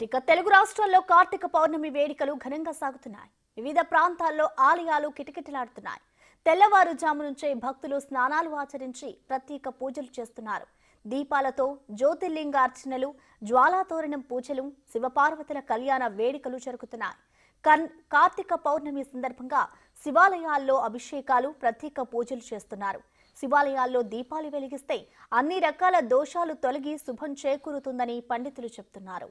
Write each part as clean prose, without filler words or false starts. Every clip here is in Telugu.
ఇక తెలుగు రాష్ట్రాల్లో కార్తీక పౌర్ణమి వేడుకలు ఘనంగా సాగుతున్నాయి. వివిధ ప్రాంతాల్లో ఆలయాలు కిటకిటలాడుతున్నాయి. తెల్లవారుజాము నుంచే భక్తులు స్నానాలు ఆచరించి ప్రత్యేక పూజలు చేస్తున్నారు. దీపాలతో జ్యోతిర్లింగార్చనలు, జ్వాలాతోరణం పూజలు, శివపార్వతుల కళ్యాణ వేడుకలు జరుగుతున్నాయి. కార్తీక పౌర్ణమి సందర్భంగా శివాలయాల్లో అభిషేకాలు, ప్రత్యేక పూజలు చేస్తున్నారు. శివాలయాల్లో దీపాలు వెలిగిస్తే అన్ని రకాల దోషాలు తొలగి శుభం చేకూరుతుందని పండితులు చెబుతున్నారు.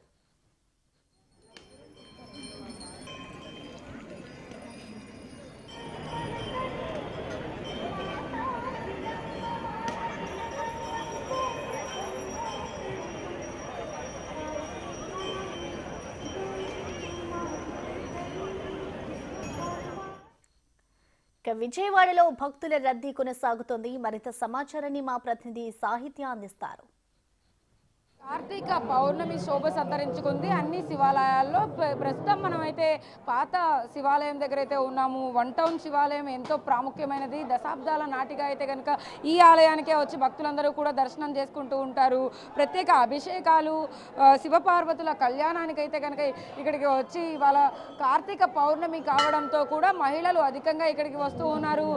విజయవాడలో భక్తుల రద్దీ కొనసాగుతోంది. మరింత సమాచారాన్ని మా ప్రతినిధి సాహిత్య అందిస్తారు. కార్తీక పౌర్ణమి శోభ సంతరించుకుంది అన్ని శివాలయాల్లో. ప్రస్తుతం మనమైతే పాత శివాలయం దగ్గర అయితే ఉన్నాము. వన్ టౌన్ శివాలయం ఎంతో ప్రాముఖ్యమైనది. దశాబ్దాల నాటిగా అయితే కనుక ఈ ఆలయానికే వచ్చి భక్తులందరూ కూడా దర్శనం చేసుకుంటూ ఉంటారు. ప్రత్యేక అభిషేకాలు, శివపార్వతుల కళ్యాణానికి అయితే కనుక ఇక్కడికి వచ్చి ఇవాళ కార్తీక పౌర్ణమి కావడంతో కూడా మహిళలు అధికంగా ఇక్కడికి వస్తూ ఉన్నారు.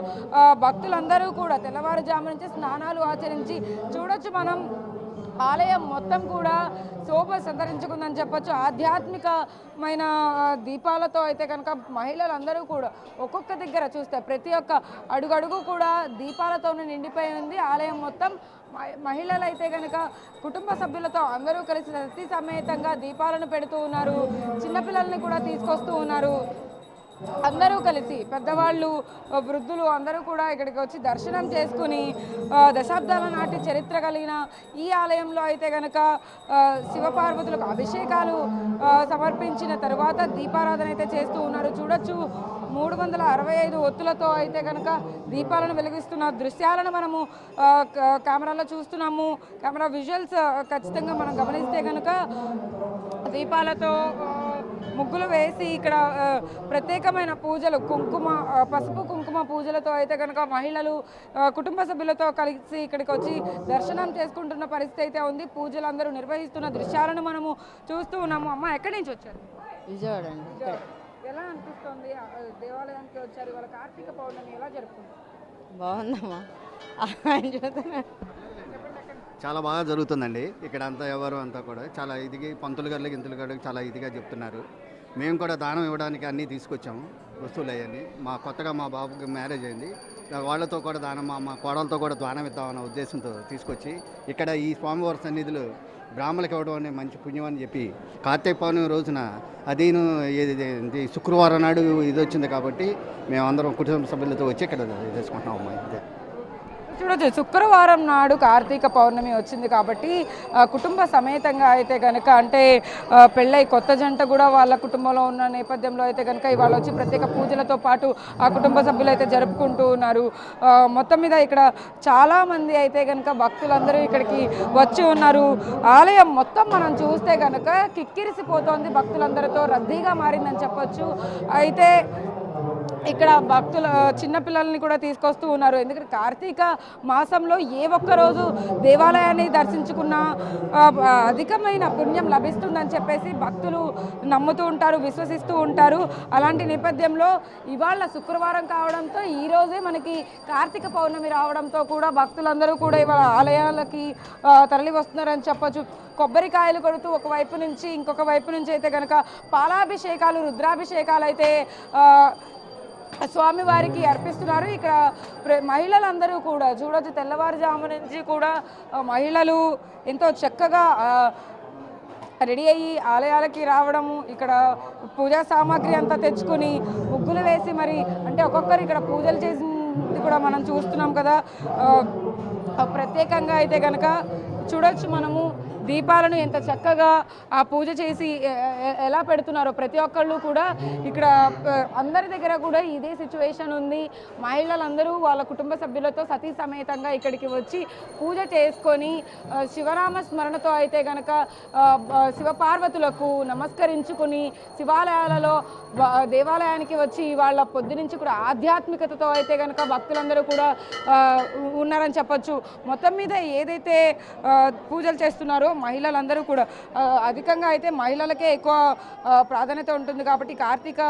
భక్తులందరూ కూడా తెల్లవారుజాము నుంచి స్నానాలు ఆచరించి చూడొచ్చు. మనం ఆలయం మొత్తం కూడా శోభ సంతరించుకుందని చెప్పొచ్చు. ఆధ్యాత్మికమైన దీపాలతో అయితే కనుక మహిళలందరూ కూడా ఒక్కొక్క దగ్గర చూస్తే ప్రతి ఒక్క అడుగడుగు కూడా దీపాలతోనే నిండిపోయి ఉంది ఆలయం మొత్తం. మహిళలు అయితే కనుక కుటుంబ సభ్యులతో అందరూ కలిసి సతీ సమేతంగా దీపాలను పెడుతూ ఉన్నారు. చిన్నపిల్లల్ని కూడా తీసుకొస్తూ ఉన్నారు. అందరూ కలిసి పెద్దవాళ్ళు, వృద్ధులు అందరూ కూడా ఇక్కడికి వచ్చి దర్శనం చేసుకుని దశాబ్దాల నాటి చరిత్ర కలిగిన ఈ ఆలయంలో అయితే కనుక శివపార్వతులకు అభిషేకాలు సమర్పించిన తర్వాత దీపారాధన అయితే చేస్తూ ఉన్నారు. చూడొచ్చు 365 ఒత్తులతో అయితే కనుక దీపాలను వెలిగిస్తున్న దృశ్యాలను మనము కెమెరాలో చూస్తున్నాము. కెమెరా విజువల్స్ ఖచ్చితంగా మనం గమనిస్తే కనుక దీపాలతో ముగ్గులు వేసి ఇక్కడ ప్రత్యేకమైన పూజలు, పసుపు కుంకుమ పూజలతో అయితే కనుక మహిళలు కుటుంబ సభ్యులతో కలిసి ఇక్కడికి వచ్చి దర్శనం చేసుకుంటున్న పరిస్థితి అయితే ఉంది. పూజలు అందరూ నిర్వహిస్తున్న దృశ్యాలను మనము చూస్తూ ఉన్నాము. అమ్మ, ఎక్కడి నుంచి వచ్చారు? విజయవాడ అండి. ఎలా అనిపిస్తుంది? దేవాలయానికి వచ్చారు, ఇవాళ కార్తీక పౌర్ణమి ఎలా జరుపుకుంటారు? బాగుందమ్మా. చాలా బాగా జరుగుతుందండి ఇక్కడ అంతా. ఎవరు అంతా కూడా చాలా ఇదిగా పంతులు గారికి ఇంతులు గారికి చాలా ఇదిగా చెప్తున్నారు. మేము కూడా దానం ఇవ్వడానికి అన్నీ తీసుకొచ్చాము, వస్తువులు అవన్నీ. కొత్తగా మా బాబుకి మ్యారేజ్ అయింది, వాళ్ళతో కూడా దానం, మా కోడలతో కూడా దానం ఇద్దామన్న ఉద్దేశంతో తీసుకొచ్చి ఇక్కడ ఈ స్వామివారి సన్నిధులు బ్రాహ్మణులకు ఇవ్వడం అనే మంచి పుణ్యం అని చెప్పి కార్తీక పౌర్ణమి రోజున అదీను శుక్రవారం నాడు ఇది వచ్చింది కాబట్టి మేమందరం కుటుంబ సభ్యులతో వచ్చి ఇక్కడ చేసుకుంటున్నాం అమ్మాయి. చూడొచ్చు, శుక్రవారం నాడు కార్తీక పౌర్ణమి వచ్చింది కాబట్టి కుటుంబ సమేతంగా అయితే కనుక, అంటే పెళ్ళై కొత్త జంట కూడా వాళ్ళ కుటుంబంలో ఉన్న నేపథ్యంలో అయితే కనుక ఇవాళ వచ్చి ప్రత్యేక పూజలతో పాటు ఆ కుటుంబ సభ్యులు అయితే జరుపుకుంటూ ఉన్నారు. మొత్తం మీద ఇక్కడ చాలామంది అయితే కనుక భక్తులందరూ ఇక్కడికి వచ్చి ఉన్నారు. ఆలయం మొత్తం మనం చూస్తే కనుక కిక్కిరిసిపోతోంది, భక్తులందరితో రద్దీగా మారిందని చెప్పొచ్చు. అయితే ఇక్కడ భక్తుల చిన్నపిల్లల్ని కూడా తీసుకొస్తూ ఉన్నారు. ఎందుకంటే కార్తీక మాసంలో ఏ ఒక్కరోజు దేవాలయాన్ని దర్శించుకున్న అధికమైన పుణ్యం లభిస్తుందని చెప్పేసి భక్తులు నమ్ముతూ ఉంటారు, విశ్వసిస్తూ ఉంటారు. అలాంటి నేపథ్యంలో ఇవాళ శుక్రవారం కావడంతో ఈరోజే మనకి కార్తీక పౌర్ణమి రావడంతో కూడా భక్తులందరూ కూడా ఇవాళ ఆలయాలకి తరలి వస్తున్నారని చెప్పొచ్చు. కొబ్బరికాయలు కొడుతూ ఒకవైపు నుంచి ఇంకొక వైపు నుంచి అయితే కనుక పాలాభిషేకాలు, రుద్రాభిషేకాలు అయితే స్వామివారికి అర్పిస్తున్నారు. ఇక్కడ మహిళలందరూ కూడా చూడొచ్చు, తెల్లవారుజాము నుంచి కూడా మహిళలు ఎంతో చక్కగా రెడీ అయ్యి ఆలయాలకి రావడము, ఇక్కడ పూజా సామాగ్రి అంతా తెచ్చుకొని ముగ్గులు వేసి మరి అంటే ఒక్కొక్కరు ఇక్కడ పూజలు చేసింది కూడా మనం చూస్తున్నాం కదా. ప్రత్యేకంగా అయితే కనుక చూడొచ్చు మనము దీపాలను ఎంత చక్కగా ఆ పూజ చేసి ఎలా పెడుతున్నారో. ప్రతి ఒక్కళ్ళు కూడా ఇక్కడ అందరి దగ్గర కూడా ఇదే సిచ్యువేషన్ ఉంది. మహిళలందరూ వాళ్ళ కుటుంబ సభ్యులతో సతీ సమేతంగా ఇక్కడికి వచ్చి పూజ చేసుకొని శివనామ స్మరణతో అయితే కనుక శివపార్వతులకు నమస్కరించుకుని శివాలయాలలో దేవాలయానికి వచ్చి వాళ్ళ పొద్దు నుంచి కూడా ఆధ్యాత్మికతతో అయితే కనుక భక్తులందరూ కూడా ఉన్నారని చెప్పొచ్చు. మొత్తం మీద ఏదైతే పూజలు చేస్తున్నారో మహిళలందరూ కూడా అధికంగా అయితే మహిళలకే ఎక్కువ ప్రాధాన్యత ఉంటుంది కాబట్టి కార్తీక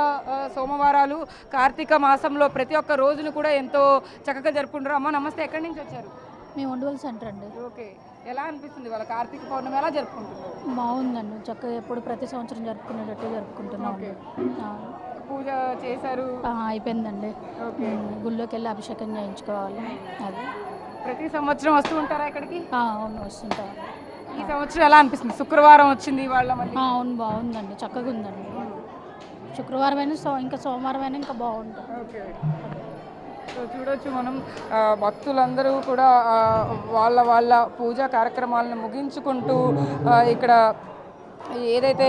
సోమవారాలు కార్తీక మాసంలో ప్రతి ఒక్క రోజును కూడా ఎంతో చక్కగా జరుపుకుంటారు. అమ్మ నమస్తే, ఎక్కడి నుంచి వచ్చారు? మేము ఉండవల్ సెంటర్ అండి. ఓకే, ఎలా అనిపిస్తుంది వాళ్ళ కార్తీక పౌర్ణమి ఎలా జరుపుకుంటున్నారు? బాగుందండి, చక్కగా ఎప్పుడు ప్రతి సంవత్సరం జరుపుకునేటట్టు జరుపుకుంటున్నాం. ఓకే, పూజ చేశారు? అయిపోయిందండి. ఓకే, గుళ్ళోకి వెళ్ళి అభిషేకం చేయించుకోవాలి. అది ప్రతి సంవత్సరం వస్తూ ఉంటారా ఇక్కడికి? అవును, వస్తుంటాం. ఈ సంవత్సరం ఎలా అనిపిస్తుంది? శుక్రవారం వచ్చింది వాళ్ళ మళ్ళీ. అవును, బాగుందండి, చక్కగా ఉందండి. శుక్రవారం అయినా ఇంకా సోమవారం అయినా ఇంకా బాగుంటుంది. ఓకే, సో చూడొచ్చు మనం భక్తులందరూ కూడా వాళ్ళ వాళ్ళ పూజా కార్యక్రమాలను ముగించుకుంటూ ఇక్కడ ఏదైతే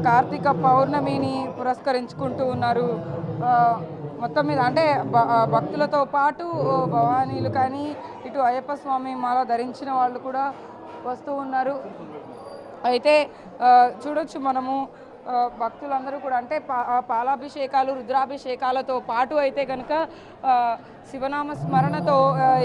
కార్తీక పౌర్ణమిని పురస్కరించుకుంటూ ఉన్నారు. మొత్తం మీద అంటే భక్తులతో పాటు భవానీలు కానీ ఇటు అయ్యప్ప స్వామి మాల ధరించిన వాళ్ళు కూడా వస్తూ ఉన్నారు. అయితే చూడొచ్చు మనము భక్తులందరూ కూడా అంటే పాలాభిషేకాలు రుద్రాభిషేకాలతో పాటు అయితే కనుక శివనామ స్మరణతో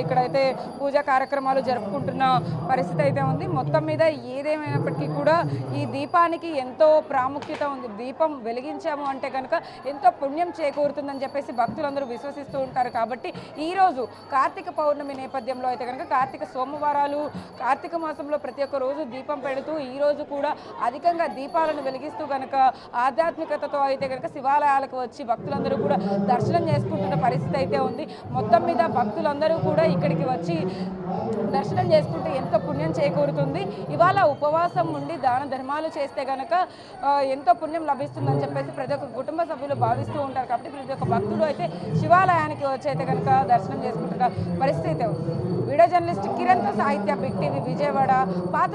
ఇక్కడైతే పూజా కార్యక్రమాలు జరుపుకుంటున్న పరిస్థితి అయితే ఉంది. మొత్తం మీద ఏదేమైనప్పటికీ కూడా ఈ దీపానికి ఎంతో ప్రాముఖ్యత ఉంది. దీపం వెలిగించాము అంటే కనుక ఎంతో పుణ్యం చేకూరుతుందని చెప్పేసి భక్తులందరూ విశ్వసిస్తూ ఉంటారు. కాబట్టి ఈరోజు కార్తీక పౌర్ణమి నేపథ్యంలో అయితే కనుక కార్తీక సోమవారాలు కార్తీక మాసంలో ప్రతి ఒక్క రోజు దీపం పెడుతూ ఈరోజు కూడా అధికంగా దీపాలను వెలిగిస్తూ కనుక ఆధ్యాత్మికతతో అయితే కనుక శివాలయాలకు వచ్చి భక్తులందరూ కూడా దర్శనం చేసుకుంటున్న పరిస్థితి అయితే ఉంది. మొత్తం మీద భక్తులందరూ కూడా ఇక్కడికి వచ్చి దర్శనం చేసుకుంటే ఎంతో పుణ్యం చేకూరుతుంది. ఇవాళ ఉపవాసం ఉండి దాన ధర్మాలు చేస్తే కనుక ఎంతో పుణ్యం లభిస్తుందని చెప్పేసి ప్రతి ఒక్క కుటుంబ సభ్యులు భావిస్తూ ఉంటారు. కాబట్టి ప్రతి ఒక్క భక్తుడు అయితే శివాలయానికి వచ్చి అయితే కనుక దర్శనం చేసుకుంటున్న పరిస్థితి అయితే ఉంది. వీడియో జర్నలిస్ట్ కిరణ్తో సాహిత్య బిగ్ టీవీ విజయవాడ. పాత